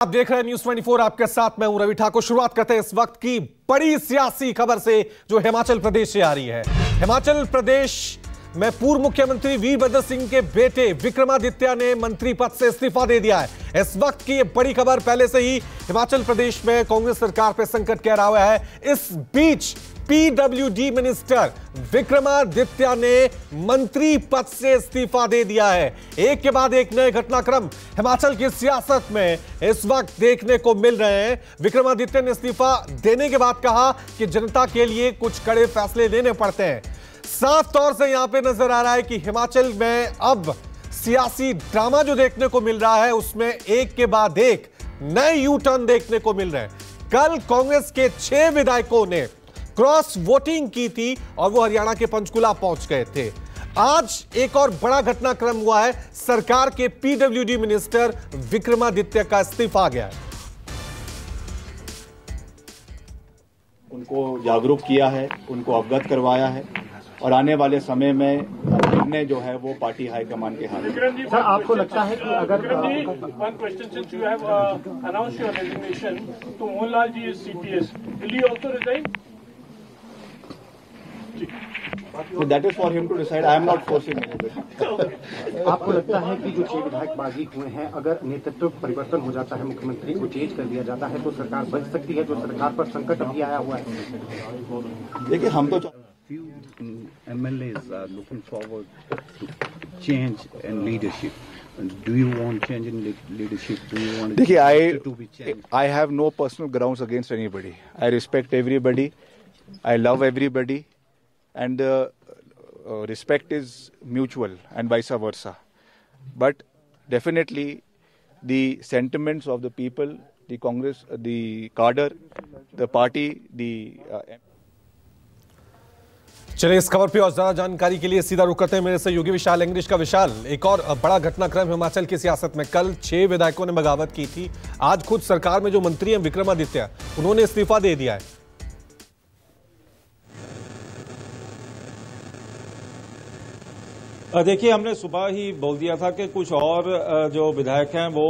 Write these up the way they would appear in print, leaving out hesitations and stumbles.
आप देख रहे हैं न्यूज 24, आपके साथ मैं हूं रवि ठाकुर। शुरुआत करते हैं इस वक्त की बड़ी सियासी खबर से जो हिमाचल प्रदेश से आ रही है। हिमाचल प्रदेश में पूर्व मुख्यमंत्री वीरभद्र सिंह के बेटे विक्रमादित्य ने मंत्री पद से इस्तीफा दे दिया है। इस वक्त की ये बड़ी खबर, पहले से ही हिमाचल प्रदेश में कांग्रेस सरकार पर संकट गहरा हुआ है। इस बीच पीडब्ल्यूडी मिनिस्टर विक्रमादित्य ने मंत्री पद से इस्तीफा दे दिया है। एक के बाद एक नए घटनाक्रम हिमाचल की सियासत में इस वक्त देखने को मिल रहे हैं। विक्रमादित्य ने इस्तीफा देने के बाद कहा कि जनता के लिए कुछ कड़े फैसले लेने पड़ते हैं। साफ तौर से यहां पे नजर आ रहा है कि हिमाचल में अब सियासी ड्रामा जो देखने को मिल रहा है उसमें एक के बाद एक नए यू टर्न देखने को मिल रहे हैं। कल कांग्रेस के 6 विधायकों ने क्रॉस वोटिंग की थी और वो हरियाणा के पंचकुला पहुंच गए थे। आज एक और बड़ा घटनाक्रम हुआ है। सरकार के पीडब्ल्यूडी मिनिस्टर विक्रमादित्य का इस्तीफा गया है। उनको जागरूक किया है, उनको अवगत करवाया है और आने वाले समय में निर्णय जो है वो पार्टी हाईकमान के हाथ में। सर, आपको लगता है कि अगर one question, since you have announced your resignation to Mohanlal ji is CPS, will he also resign? So that is for him to decide. I am not forcing anybody. आपको लगता है कि जो 6 विधायक बागी हुए हैं, अगर नेतृत्व परिवर्तन हो जाता है, मुख्यमंत्री को चेंज कर दिया जाता है तो सरकार बच सकती है, जो सरकार पर संकट अभी आया हुआ है? देखिए, हम तो few MLAs are looking forward to change in leadership. Do you want change in leadership? Do you want देखिए, to be changed? I have no personal grounds against anybody. I respect everybody. I love everybody, and respect is mutual and vice versa. But definitely, the sentiments of the people, the Congress, the cadre, the party, the चलिए, इस खबर पे और ज्यादा जानकारी के लिए सीधा रुक करते हैं मेरे सहयोगी विशाल इंग्लिश का। विशाल, एक और बड़ा घटनाक्रम हिमाचल की सियासत में। कल 6 विधायकों ने बगावत की थी। आज खुद सरकार में जो मंत्री हैं विक्रमादित्य, उन्होंने इस्तीफा दे दिया है। देखिए, हमने सुबह ही बोल दिया था कि कुछ और जो विधायक हैं वो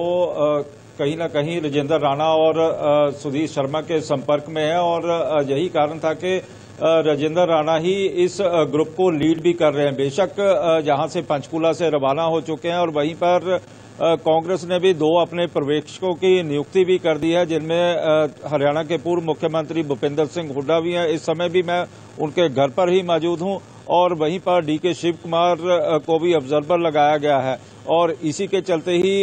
कहीं ना कहीं राजेंद्र राणा और सुधीर शर्मा के संपर्क में है और यही कारण था कि राजेंद्र राणा ही इस ग्रुप को लीड भी कर रहे हैं। बेशक जहां से पंचकुला से रवाना हो चुके हैं और वहीं पर कांग्रेस ने भी 2 अपने पर्यवेक्षकों की नियुक्ति भी कर दी है, जिनमें हरियाणा के पूर्व मुख्यमंत्री भूपेंद्र सिंह हुड्डा भी हैं। इस समय भी मैं उनके घर पर ही मौजूद हूं और वहीं पर डीके शिव कुमार को भी ऑब्जर्वर लगाया गया है और इसी के चलते ही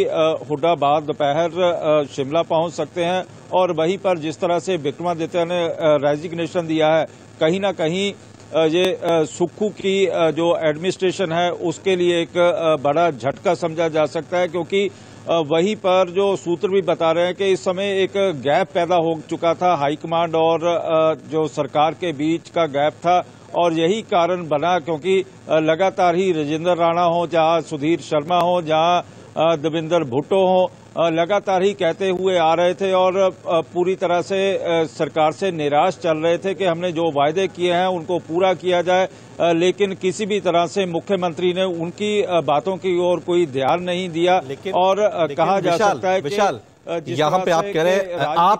हुड्डा बाद दोपहर शिमला पहुंच सकते हैं। और वहीं पर जिस तरह से विक्रमादित्य ने रेजिग्नेशन दिया है, कहीं ना कहीं ये सुक्खू की जो एडमिनिस्ट्रेशन है उसके लिए एक बड़ा झटका समझा जा सकता है, क्योंकि वहीं पर जो सूत्र भी बता रहे हैं कि इस समय एक गैप पैदा हो चुका था हाईकमांड और जो सरकार के बीच का गैप था और यही कारण बना, क्योंकि लगातार ही राजेंद्र राणा हो, जहां सुधीर शर्मा हो, जहां देवेंद्र भुट्टो हो, लगातार ही कहते हुए आ रहे थे और पूरी तरह से सरकार से निराश चल रहे थे कि हमने जो वायदे किए हैं उनको पूरा किया जाए, लेकिन किसी भी तरह से मुख्यमंत्री ने उनकी बातों की ओर कोई ध्यान नहीं दिया। और कहा जा सकता है विशाल, यहाँ पे आप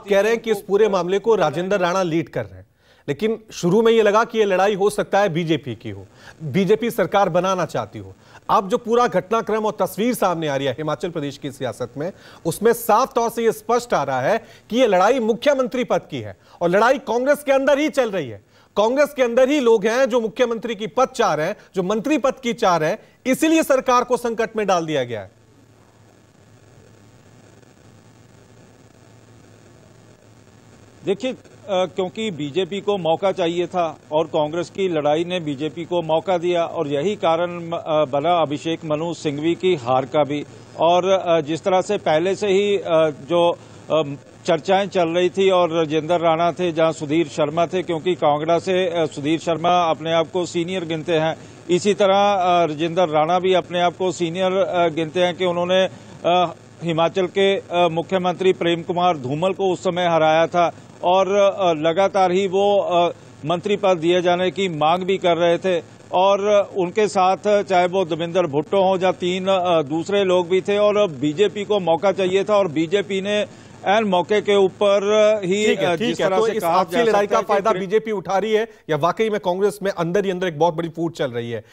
कह रहे हैं कि इस पूरे मामले को राजेंद्र राणा लीड कर रहे हैं, लेकिन शुरू में यह लगा कि यह लड़ाई हो सकता है बीजेपी की हो, बीजेपी सरकार बनाना चाहती हो। अब जो पूरा घटनाक्रम और तस्वीर सामने आ रही है हिमाचल प्रदेश की सियासत में, उसमें साफ तौर से यह स्पष्ट आ रहा है कि यह लड़ाई मुख्यमंत्री पद की है और लड़ाई कांग्रेस के अंदर ही चल रही है। कांग्रेस के अंदर ही लोग हैं जो मुख्यमंत्री की पद चाह रहे हैं, जो मंत्री पद की चाह रहे हैं, इसीलिए सरकार को संकट में डाल दिया गया है। देखिए, क्योंकि बीजेपी को मौका चाहिए था और कांग्रेस की लड़ाई ने बीजेपी को मौका दिया और यही कारण बना अभिषेक मनु सिंघवी की हार का भी। और जिस तरह से पहले से ही जो चर्चाएं चल रही थी और राजेंद्र राणा थे जहां सुधीर शर्मा थे, क्योंकि कांगड़ा से सुधीर शर्मा अपने आप को सीनियर गिनते हैं, इसी तरह राजेंद्र राणा भी अपने आप को सीनियर गिनते हैं कि उन्होंने हिमाचल के मुख्यमंत्री प्रेम कुमार धूमल को उस समय हराया था और लगातार ही वो मंत्री पद दिए जाने की मांग भी कर रहे थे और उनके साथ चाहे वो देवेंद्र भुट्टो हो या 3 दूसरे लोग भी थे और बीजेपी को मौका चाहिए था और बीजेपी ने एन मौके के ऊपर ही जिस तरह तो से इस कहा आपसी जा लड़ाई सकता का है फायदा कि बीजेपी उठा रही है या वाकई में कांग्रेस में अंदर ही अंदर एक बहुत बड़ी फूट चल रही है?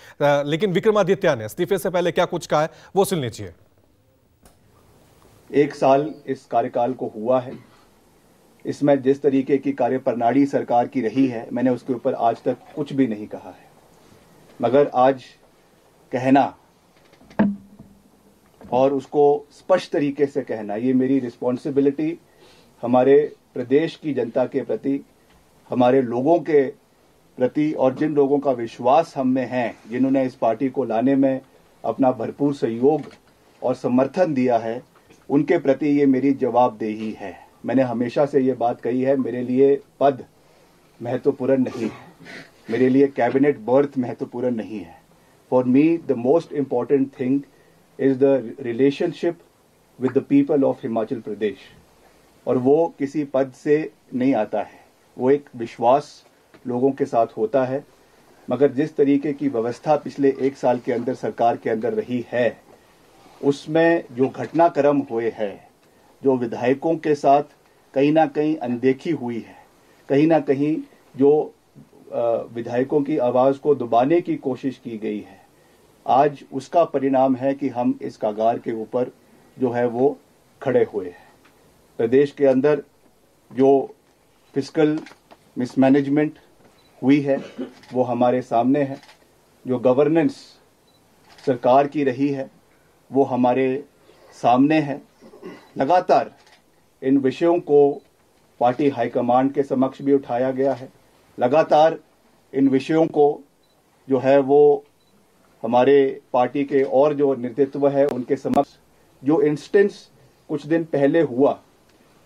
लेकिन विक्रमादित्य ने इस्तीफे से पहले क्या कुछ कहा है वो सुन लीजिए। 1 साल इस कार्यकाल को हुआ है, इसमें जिस तरीके की कार्यप्रणाली सरकार की रही है, मैंने उसके ऊपर आज तक कुछ भी नहीं कहा है, मगर आज कहना और उसको स्पष्ट तरीके से कहना, ये मेरी रिस्पॉन्सिबिलिटी हमारे प्रदेश की जनता के प्रति, हमारे लोगों के प्रति और जिन लोगों का विश्वास हम में है, जिन्होंने इस पार्टी को लाने में अपना भरपूर सहयोग और समर्थन दिया है, उनके प्रति ये मेरी जवाबदेही है। मैंने हमेशा से ये बात कही है, मेरे लिए पद महत्वपूर्ण नहीं है, मेरे लिए कैबिनेट बर्थ महत्वपूर्ण नहीं है। For me the most important thing is the relationship with the people of Himachal Pradesh, और वो किसी पद से नहीं आता है, वो एक विश्वास लोगों के साथ होता है। मगर जिस तरीके की व्यवस्था पिछले 1 साल के अंदर सरकार के अंदर रही है, उसमें जो घटनाक्रम हुए हैं, जो विधायकों के साथ कहीं ना कहीं अनदेखी हुई है, कहीं ना कहीं जो विधायकों की आवाज को दबाने की कोशिश की गई है, आज उसका परिणाम है कि हम इस कगार के ऊपर जो है वो खड़े हुए हैं। प्रदेश के अंदर जो फिस्कल मिसमैनेजमेंट हुई है वो हमारे सामने है, जो गवर्नेंस सरकार की रही है वो हमारे सामने है। लगातार इन विषयों को पार्टी हाईकमांड के समक्ष भी उठाया गया है, लगातार इन विषयों को जो है वो हमारे पार्टी के और जो नेतृत्व है उनके समक्ष, जो इंस्टेंस कुछ दिन पहले हुआ,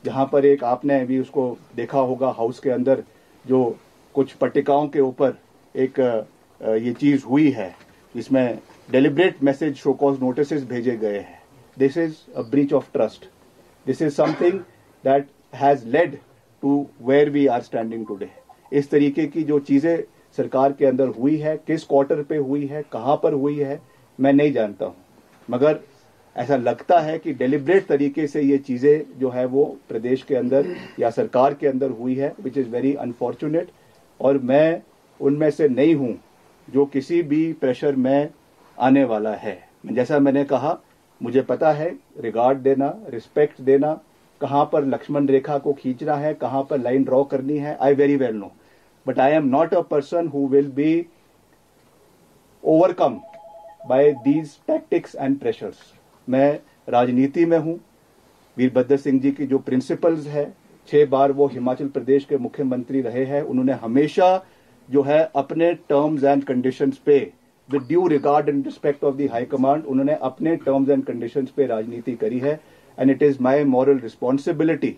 जहां पर एक आपने भी उसको देखा होगा हाउस के अंदर, जो कुछ पट्टिकाओं के ऊपर एक ये चीज हुई है जिसमें deliberate message show cause notices भेजे गए हैं। This is a breach of trust, this is something that has led to where we are standing today. इस तरीके की जो चीजें सरकार के अंदर हुई है, किस क्वार्टर पे हुई है, कहां पर हुई है, मैं नहीं जानता हूं, मगर ऐसा लगता है कि डेलिब्रेट तरीके से ये चीजें जो है वो प्रदेश के अंदर या सरकार के अंदर हुई है, विच इज वेरी अनफॉर्चुनेट। और मैं उनमें से नहीं हूं जो किसी भी प्रेशर में आने वाला है। जैसा मैंने कहा, मुझे पता है रिगार्ड देना, रिस्पेक्ट देना, कहां पर लक्ष्मण रेखा को खींचना है, कहां पर लाइन ड्रॉ करनी है, I very well know, but I am not a person who will be overcome by these tactics and pressures. मैं राजनीति में हूं। वीरभद्र सिंह जी की जो प्रिंसिपल्स है, 6 बार वो हिमाचल प्रदेश के मुख्यमंत्री रहे हैं, उन्होंने हमेशा जो है अपने टर्म्स एंड कंडीशंस पे, with due regard and respect of the high command, उन्होंने अपने टर्म्स एंड कंडीशंस पे राजनीति करी है। And it is my moral responsibility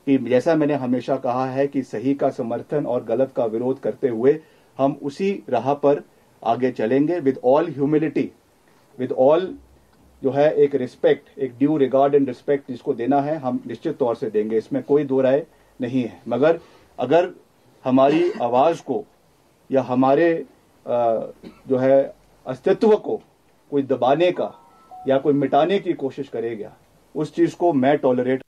कि जैसा मैंने हमेशा कहा है कि सही का समर्थन और गलत का विरोध करते हुए हम उसी राह पर आगे चलेंगे, with all humility, with all जो है एक रिस्पेक्ट, एक ड्यू रिगार्ड एंड रिस्पेक्ट जिसको देना है हम निश्चित तौर से देंगे, इसमें कोई दो राय नहीं है। मगर अगर हमारी आवाज को या हमारे जो है अस्तित्व को कोई दबाने का या कोई मिटाने की कोशिश करेगा, उस चीज को मैं टॉलरेट।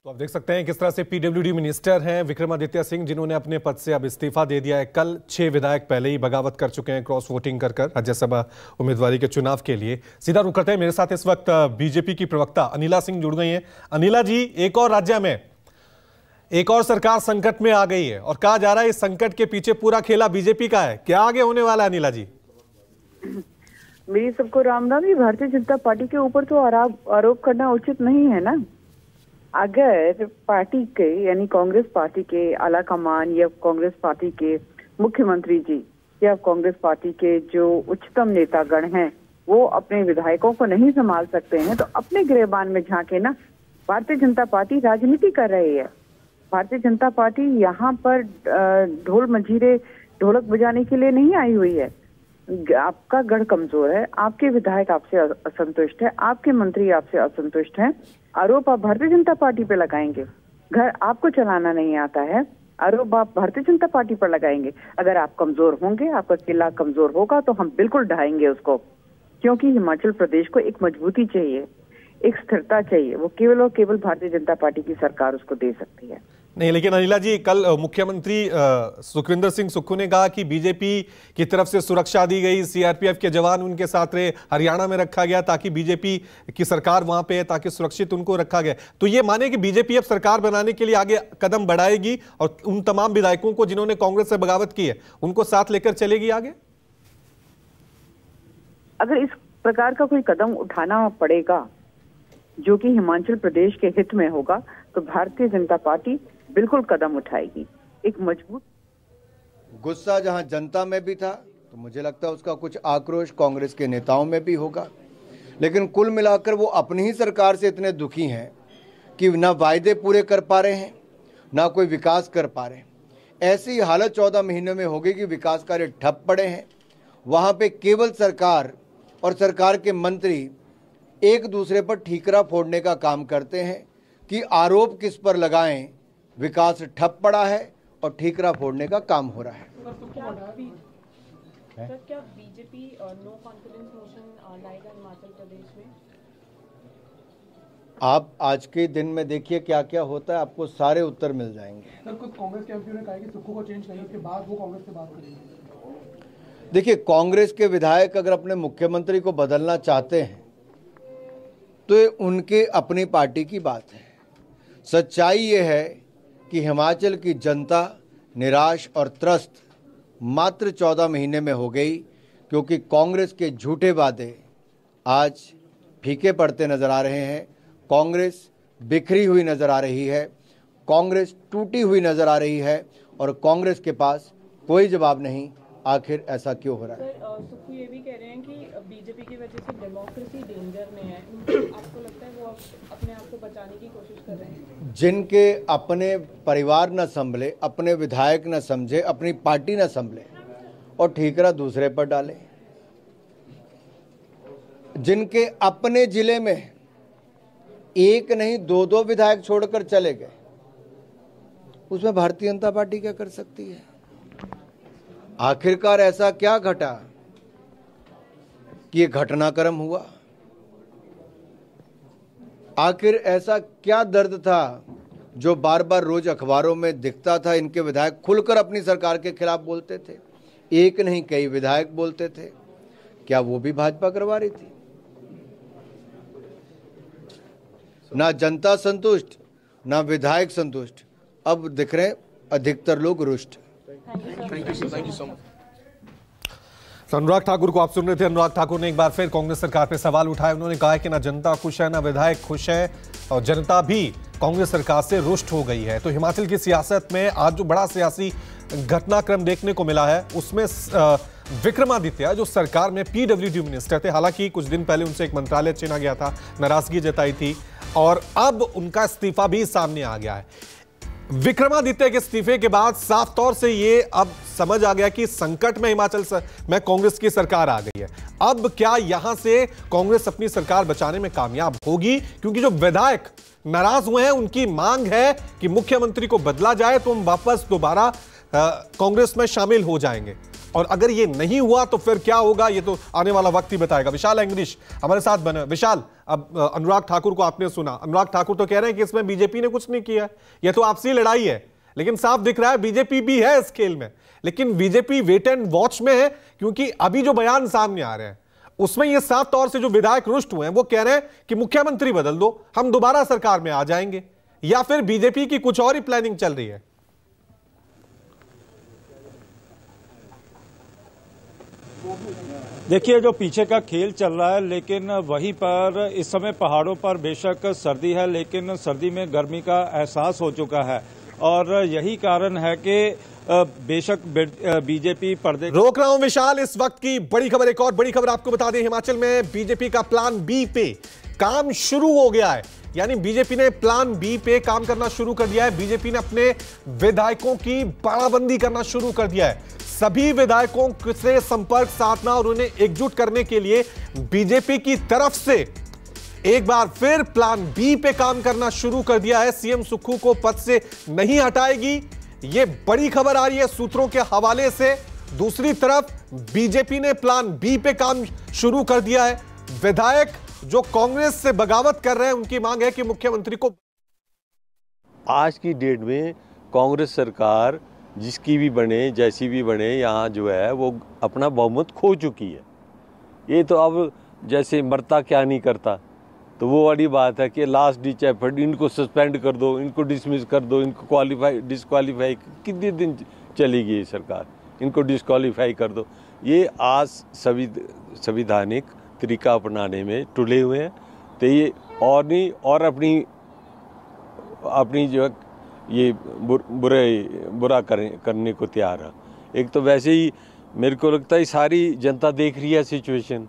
तो आप देख सकते हैं किस तरह से पीडब्ल्यूडी मिनिस्टर हैं विक्रमादित्य सिंह, जिन्होंने अपने पद से अब इस्तीफा दे दिया है। कल 6 विधायक पहले ही बगावत कर चुके हैं क्रॉस वोटिंग कर राज्यसभा उम्मीदवारी के चुनाव के लिए। सीधा रुख करते हैं, मेरे साथ इस वक्त बीजेपी की प्रवक्ता अनिला सिंह जुड़ गई हैं। अनिला जी, एक और राज्य में एक और सरकार संकट में आ गई है और कहा जा रहा है इस संकट के पीछे पूरा खेला बीजेपी का है, क्या आगे होने वाला है अनिला जी? मेरी सबको राम राम। ही भारतीय जनता पार्टी के ऊपर तो आरोप करना उचित नहीं है ना। अगर पार्टी के यानी कांग्रेस पार्टी के आला कमान या कांग्रेस पार्टी के मुख्यमंत्री जी या कांग्रेस पार्टी के जो उच्चतम नेतागण हैं वो अपने विधायकों को नहीं संभाल सकते हैं तो अपने गिरेबान में झांके ना। भारतीय जनता पार्टी राजनीति कर रही है। भारतीय जनता पार्टी यहाँ पर ढोल मंजीरे ढोलक बजाने के लिए नहीं आई हुई है। आपका गढ़ कमजोर है, आपके विधायक आपसे असंतुष्ट है, आपके मंत्री आपसे असंतुष्ट हैं, आरोप आप भारतीय जनता पार्टी पे लगाएंगे। घर आपको चलाना नहीं आता है, आरोप आप भारतीय जनता पार्टी पर लगाएंगे। अगर आप कमजोर होंगे, आपका किला कमजोर होगा तो हम बिल्कुल ढाएंगे उसको, क्योंकि हिमाचल प्रदेश को एक मजबूती चाहिए। एक स्थिरता चाहिए, वो केवल और केवल भारतीय जनता पार्टी की सरकार उसको दे सकती है। नहीं, लेकिन अनिला जी, कल मुख्यमंत्री सुखविंदर सिंह सुक्खू ने कहा कि बीजेपी की तरफ से सुरक्षा दी गई, सीआरपीएफ के जवान उनके साथ रहे, हरियाणा में रखा गया ताकि बीजेपी की सरकार वहां पे है, ताकि सुरक्षित उनको रखा गया। तो ये माने कि बीजेपी अब सरकार बनाने के लिए आगे कदम बढ़ाएगी और उन तमाम विधायकों को जिन्होंने कांग्रेस से बगावत की है उनको साथ लेकर चलेगी आगे? अगर इस प्रकार का कोई कदम उठाना पड़ेगा जो कि हिमाचल प्रदेश के हित में होगा तो भारतीय जनता पार्टी बिल्कुल कदम उठाएगी। एक मजबूत गुस्सा जहां जनता में भी था तो मुझे लगता है उसका कुछ आक्रोश कांग्रेस के नेताओं में भी होगा, लेकिन कुल मिलाकर वो अपनी ही सरकार से इतने दुखी हैं कि ना वायदे पूरे कर पा रहे हैं, ना कोई विकास कर पा रहे हैं। ऐसी हालत 14 महीनों में होगी कि विकास कार्य ठप पड़े हैं। वहाँ पे केवल सरकार और सरकार के मंत्री एक दूसरे पर ठीकरा फोड़ने का काम करते हैं कि आरोप किस पर लगाएं, विकास ठप पड़ा है और ठीकरा फोड़ने का काम हो रहा है। क्या बीजेपी नो कॉन्फिडेंस मोशन लाएगा हिमाचल प्रदेश में? आप आज के दिन में देखिए क्या क्या होता है, आपको सारे उत्तर मिल जाएंगे। सर, कुछ कांग्रेस के एमपी ने कहा कि सुक्खू को चेंज करिए, उसके बाद वो कांग्रेस से बात करेंगे। देखिए, कांग्रेस के विधायक अगर अपने मुख्यमंत्री को बदलना चाहते हैं तो ये उनके अपनी पार्टी की बात है। सच्चाई ये है कि हिमाचल की जनता निराश और त्रस्त मात्र 14 महीने में हो गई, क्योंकि कांग्रेस के झूठे वादे आज फीके पड़ते नजर आ रहे हैं। कांग्रेस बिखरी हुई नजर आ रही है, कांग्रेस टूटी हुई नजर आ रही है और कांग्रेस के पास कोई जवाब नहीं आखिर ऐसा क्यों हो रहा है। सर, सुक्खू ये भी कह रहे हैं कि बीजेपी की वजह से डेमोक्रेसी डेंजर में है। आपको लगता है वो अपने आप को बचाने की कोशिश कर रहे हैं? जिनके अपने परिवार न संभले, अपने विधायक न समझे, अपनी पार्टी न संभले और ठीकरा दूसरे पर डाले, जिनके अपने जिले में एक नहीं दो विधायक छोड़कर चले गए, उसमें भारतीय जनता पार्टी क्या कर सकती है? आखिरकार ऐसा क्या घटा कि ये घटनाक्रम हुआ? आखिर ऐसा क्या दर्द था जो बार बार रोज अखबारों में दिखता था? इनके विधायक खुलकर अपनी सरकार के खिलाफ बोलते थे, एक नहीं कई विधायक बोलते थे। क्या वो भी भाजपा करवा रही थी? ना जनता संतुष्ट, ना विधायक संतुष्ट, अब दिख रहे अधिकतर लोग रुष्ट। अनुराग ठाकुर को आप सुन रहे थे। अनुराग ठाकुर ने एक बार फिर कांग्रेस सरकार पे सवाल उठाए। उन्होंने कहा कि ना जनता खुश है, ना विधायक खुश है और जनता भी कांग्रेस सरकार से रुष्ट हो गई है। तो हिमाचल की सियासत में आज जो बड़ा सियासी घटनाक्रम देखने को मिला है उसमें विक्रमादित्य जो सरकार में पीडब्ल्यूडी मिनिस्टर थे, हालांकि कुछ दिन पहले उनसे एक मंत्रालय छीना गया था, नाराजगी जताई थी और अब उनका इस्तीफा भी सामने आ गया है। विक्रमादित्य के इस्तीफे के बाद साफ तौर से ये अब समझ आ गया कि संकट में हिमाचल में कांग्रेस की सरकार आ गई है। अब क्या यहां से कांग्रेस अपनी सरकार बचाने में कामयाब होगी? क्योंकि जो विधायक नाराज हुए हैं उनकी मांग है कि मुख्यमंत्री को बदला जाए तो हम वापस दोबारा कांग्रेस में शामिल हो जाएंगे, और अगर ये नहीं हुआ तो फिर क्या होगा ये तो आने वाला वक्त ही बताएगा। विशाल एंग्रीश हमारे साथ बने। विशाल, अब अनुराग ठाकुर को आपने सुना, अनुराग ठाकुर तो कह रहे हैं कि इसमें बीजेपी ने कुछ नहीं किया, यह तो आपसी लड़ाई है, लेकिन साफ दिख रहा है बीजेपी भी है इस खेल में, लेकिन बीजेपी वेट एंड वॉच में है, क्योंकि अभी जो बयान सामने आ रहे हैं उसमें यह साफ तौर से जो विधायक रुष्ट हुए हैं वो कह रहे हैं कि मुख्यमंत्री बदल दो, हम दोबारा सरकार में आ जाएंगे, या फिर बीजेपी की कुछ और ही प्लानिंग चल रही है। देखिए, जो पीछे का खेल चल रहा है, लेकिन वहीं पर इस समय पहाड़ों पर बेशक सर्दी है, लेकिन सर्दी में गर्मी का एहसास हो चुका है और यही कारण है कि बेशक बीजेपी पर्दे। रोक रहा हूं विशाल, इस वक्त की बड़ी खबर, एक और बड़ी खबर आपको बता दें। हिमाचल में बीजेपी का प्लान बी पे काम शुरू हो गया है, यानी बीजेपी ने प्लान बी पे काम करना शुरू कर दिया है। बीजेपी ने अपने विधायकों की बाड़ाबंदी करना शुरू कर दिया है। सभी विधायकों से संपर्क साधना और उन्हें एकजुट करने के लिए बीजेपी की तरफ से एक बार फिर प्लान बी पे काम करना शुरू कर दिया है। सीएम सुक्खू को पद से नहीं हटाएगी, यह बड़ी खबर आ रही है सूत्रों के हवाले से। दूसरी तरफ बीजेपी ने प्लान बी पे काम शुरू कर दिया है। विधायक जो कांग्रेस से बगावत कर रहे हैं उनकी मांग है कि मुख्यमंत्री को आज की डेट में कांग्रेस सरकार जिसकी भी बने, जैसी भी बने, यहाँ जो है वो अपना बहुमत खो चुकी है। ये तो अब जैसे मरता क्या नहीं करता, तो वो वाली बात है कि लास्ट डिच एफर्ट, इनको सस्पेंड कर दो, इनको डिसमिस कर दो, इनको डिस्क्वालीफाई, कितने दिन चलेगी ये सरकार, इनको डिस्क्वालीफाई कर दो। ये आज संविधानिक तरीका अपनाने में तुले हुए हैं, तो ये और नहीं और अपनी जो ये बुरा करने को तैयार है। एक तो वैसे ही मेरे को लगता है सारी जनता देख रही है सिचुएशन,